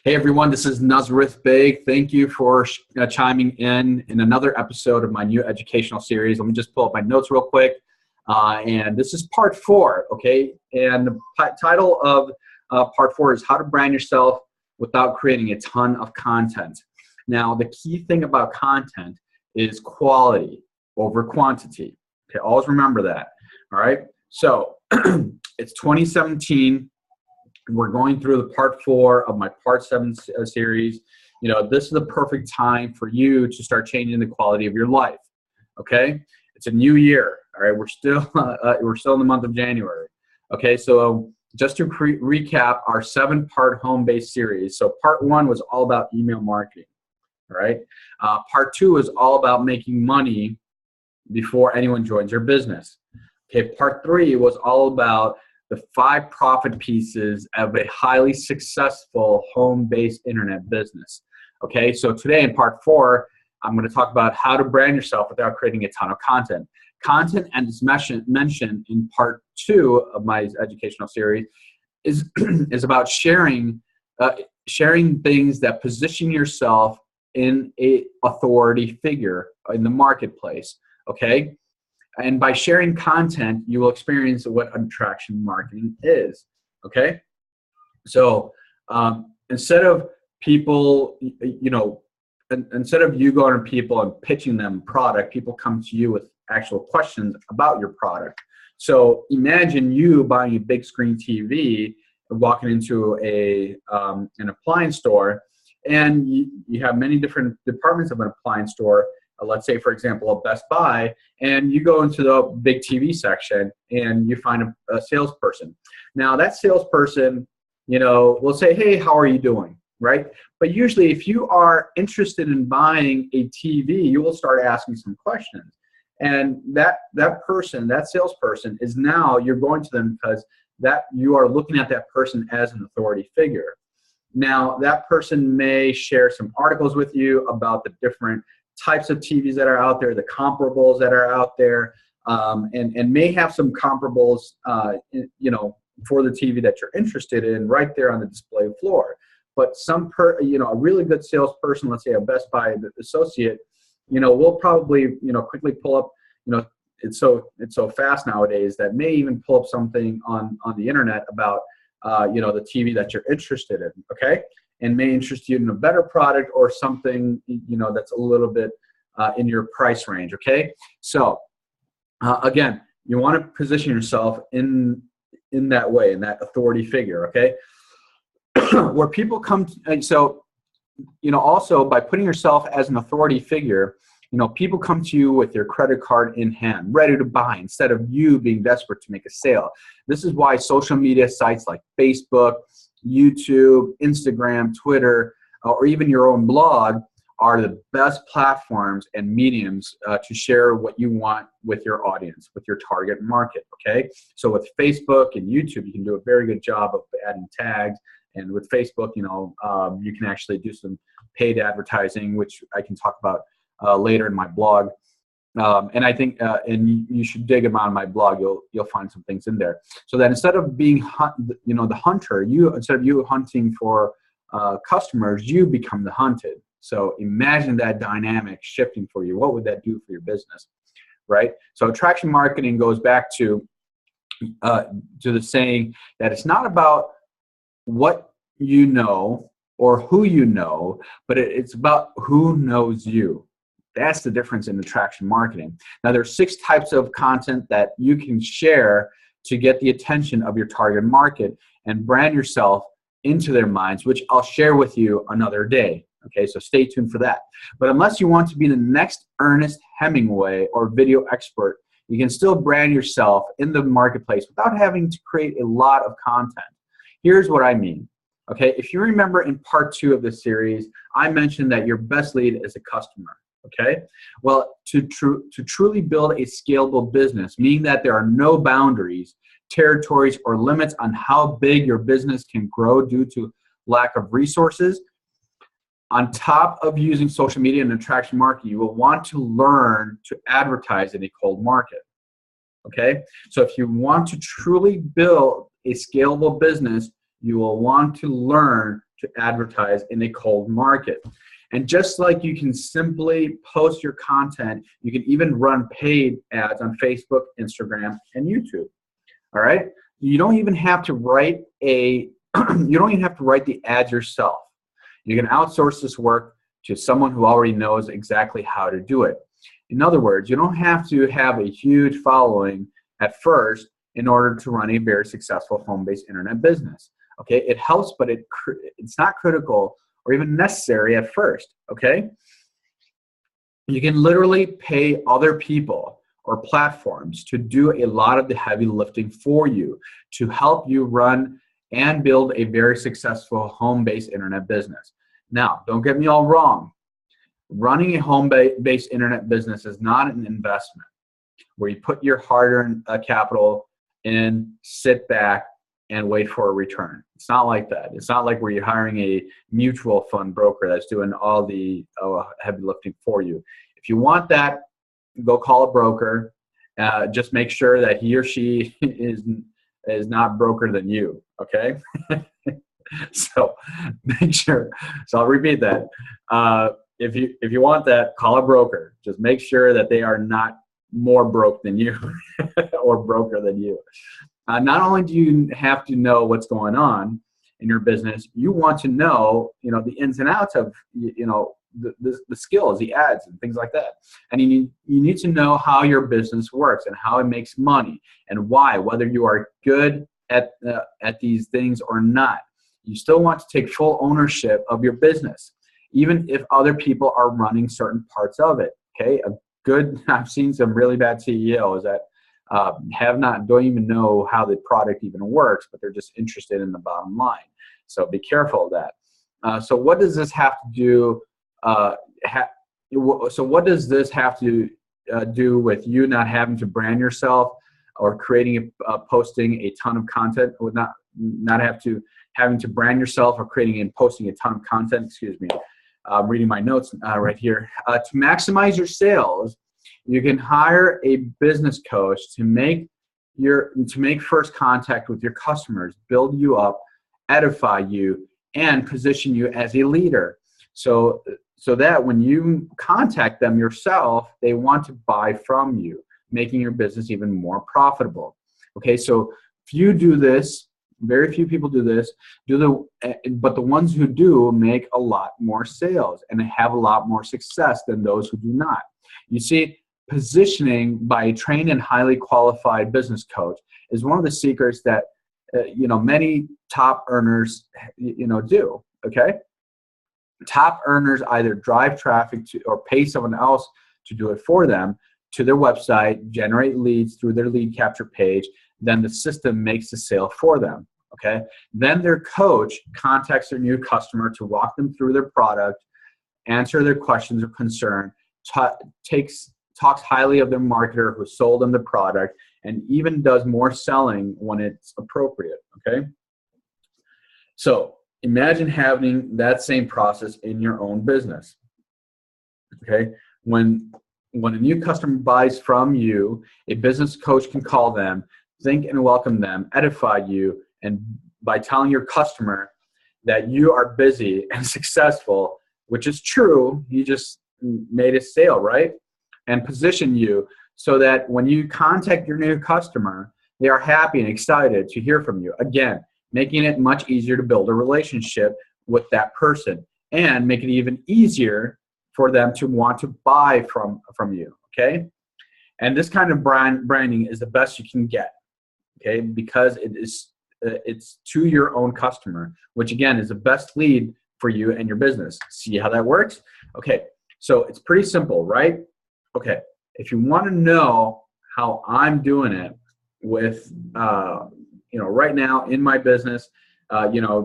Hey everyone, this is Nusreth Baig. Thank you for chiming in another episode of my new educational series. Let me just pull up my notes real quick. And this is part 4, okay? And the title of part 4 is How to Brand Yourself Without Creating a Ton of Content. Now, the key thing about content is quality over quantity. Okay, always remember that, all right? So, it's 2017. We're going through the part 4 of my part 7 series. You know, this is the perfect time for you to start changing the quality of your life. Okay, it's a new year. All right, we're still in the month of January. Okay, so just to recap our 7-part home-based series. So part 1 was all about email marketing. All right, part 2 is all about making money before anyone joins your business. Okay, part 3 was all about the 5 profit pieces of a highly successful home-based internet business. Okay, so today in part 4, I'm going to talk about how to brand yourself without creating a ton of content. Content, and as mentioned in part 2 of my educational series, is about sharing things that position yourself in a authority figure in the marketplace. Okay. And by sharing content, you will experience what attraction marketing is, okay? So instead of people, instead of you going to people and pitching them product, people come to you with actual questions about your product. So imagine you buying a big screen TV and walking into an appliance store, and you have many different departments of an appliance store. Let's say, for example, a Best Buy, and you go into the big TV section and you find a salesperson. Now, that salesperson, will say, hey, how are you doing, right? But usually if you are interested in buying a TV, you will start asking some questions. And that salesperson is now, you're going to them because that you are looking at that person as an authority figure. Now, that person may share some articles with you about the different types of TVs that are out there, the comparables that are out there, and may have some comparables, for the TV that you're interested in right there on the display floor. But a really good salesperson, let's say a Best Buy associate, will probably, quickly pull up, it's so fast nowadays that may even pull up something on the internet about, the TV that you're interested in, okay? And may interest you in a better product or something, that's a little bit in your price range, okay? So, again, you want to position yourself in that way, in that authority figure, okay? Where people come to, also by putting yourself as an authority figure, people come to you with their credit card in hand, ready to buy, instead of you being desperate to make a sale. This is why social media sites like Facebook, YouTube, Instagram, Twitter, or even your own blog are the best platforms and mediums to share what you want with your audience, with your target market, okay? So with Facebook and YouTube, you can do a very good job of adding tags. And with Facebook, you can actually do some paid advertising, which I can talk about later in my blog. And I think, and you should dig them on my blog. You'll find some things in there. So that instead of being, the hunter, instead of you hunting for customers, you become the hunted. So imagine that dynamic shifting for you. What would that do for your business, right? So attraction marketing goes back to the saying that it's not about what you know or who you know, but it's about who knows you. That's the difference in attraction marketing. Now, there's 6 types of content that you can share to get the attention of your target market and brand yourself into their minds, which I'll share with you another day. Okay, so stay tuned for that. But unless you want to be the next Ernest Hemingway or video expert, you can still brand yourself in the marketplace without having to create a lot of content. Here's what I mean. Okay, if you remember in part 2 of this series, I mentioned that your best lead is a customer. Okay, well, to truly build a scalable business, meaning that there are no boundaries, territories, or limits on how big your business can grow due to lack of resources, on top of using social media and attraction marketing, you will want to learn to advertise in a cold market. Okay, so if you want to truly build a scalable business, you will want to learn to advertise in a cold market. And just like you can simply post your content, you can even run paid ads on Facebook, Instagram, and YouTube. All right? You don't even have to write you don't even have to write the ads yourself. You can outsource this work to someone who already knows exactly how to do it. In other words, you don't have to have a huge following at first in order to run a very successful home-based internet business. Okay? It helps, but it's not critical or even necessary at first, okay? You can literally pay other people or platforms to do a lot of the heavy lifting for you to help you run and build a very successful home-based internet business. Now, don't get me all wrong. Running a home-based internet business is not an investment where you put your hard-earned capital in, sit back, and wait for a return. It's not like that. It's not like where you're hiring a mutual fund broker that's doing all the heavy lifting for you. If you want that, go call a broker. Just make sure that he or she is not broker than you, okay? So make sure. So I'll repeat that. If you want that, call a broker. Just make sure that they are not more broke than you or broker than you. Not only do you have to know what's going on in your business, you want to know, the ins and outs of, the skills, the ads, and things like that. And you need to know how your business works and how it makes money and why, whether you are good at these things or not. You still want to take full ownership of your business, even if other people are running certain parts of it. Okay, I've seen some really bad CEOs that don't even know how the product even works, but they're just interested in the bottom line. So be careful of that. So what does this have to do? So what does this have to do with you not having to brand yourself or posting a ton of content? Or not having to brand yourself or creating and posting a ton of content. Excuse me. I'm reading my notes right here. To maximize your sales, you can hire a business coach to make first contact with your customers, build you up, edify you, and position you as a leader. So that when you contact them yourself, they want to buy from you, making your business even more profitable. Okay, so if you do this, very few people do this, but the ones who do make a lot more sales and have a lot more success than those who do not. You see, positioning by a trained and highly qualified business coach is one of the secrets that many top earners do. Okay, top earners either drive traffic to or pay someone else to do it for them to their website, generate leads through their lead capture page. Then the system makes the sale for them. Okay, then their coach contacts their new customer to walk them through their product, answer their questions or concern, talks highly of their marketer who sold them the product, and even does more selling when it's appropriate. Okay, so imagine having that same process in your own business. Okay, when a new customer buys from you, a business coach can call them, thank and welcome them, edify you, and by telling your customer that you are busy and successful, which is true, you just made a sale, right? And position you so that when you contact your new customer, they are happy and excited to hear from you. Again, making it much easier to build a relationship with that person and make it even easier for them to want to buy from you, okay? And this kind of branding is the best you can get, okay? Because it's to your own customer, which again is the best lead for you and your business. See how that works? Okay, so it's pretty simple, right? Okay, if you want to know how I'm doing it with, right now in my business,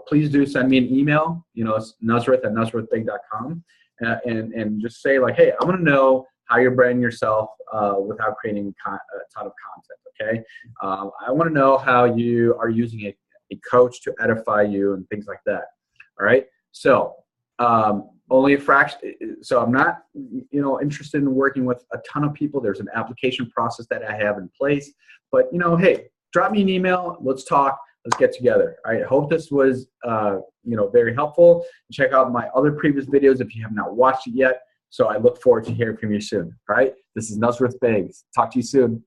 please do send me an email. It's Nusreth@nusrethbaig.com, and just say like, hey, I want to know how you're branding yourself without creating a ton of content. Okay, I want to know how you are using a coach to edify you and things like that. All right, so only a fraction. So I'm not, interested in working with a ton of people. There's an application process that I have in place, but hey, drop me an email. Let's talk. Let's get together. All right. I hope this was, very helpful. Check out my other previous videos if you have not watched it yet. So I look forward to hearing from you soon. All right. This is Nusreth Baig. Talk to you soon.